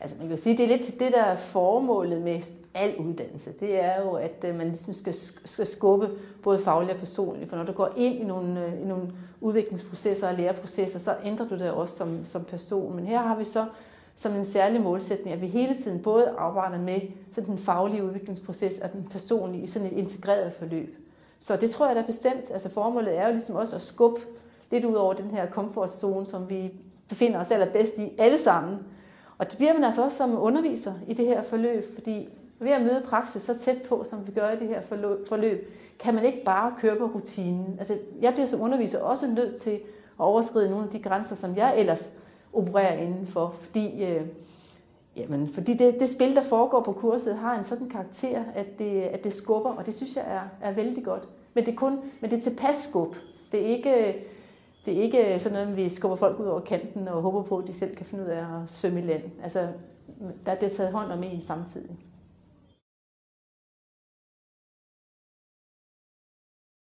Altså man kan sige, det er lidt det, der er formålet med al uddannelse. Det er jo, at man ligesom skal skubbe både fagligt og personligt. For når du går ind i nogle udviklingsprocesser og læreprocesser, så ændrer du det også som person. Men her har vi så som en særlig målsætning, at vi hele tiden både arbejder med sådan den faglige udviklingsproces og den personlige i sådan et integreret forløb. Så det tror jeg da bestemt. Altså formålet er jo ligesom også at skubbe lidt ud over den her komfortzone, som vi befinder os allerbedst i alle sammen. Og det bliver man altså også som underviser i det her forløb, fordi ved at møde praksis så tæt på, som vi gør i det her forløb, kan man ikke bare køre på rutinen. Altså jeg bliver som underviser også nødt til at overskride nogle af de grænser, som jeg ellers opererer indenfor, fordi det spil, der foregår på kurset, har en sådan karakter, at det skubber, og det synes jeg er vældig godt. Men det er tilpas skub. Det er ikke sådan noget, at vi skubber folk ud over kanten og håber på, at de selv kan finde ud af at svømme i land. Altså, der bliver taget hånd om en samtidig.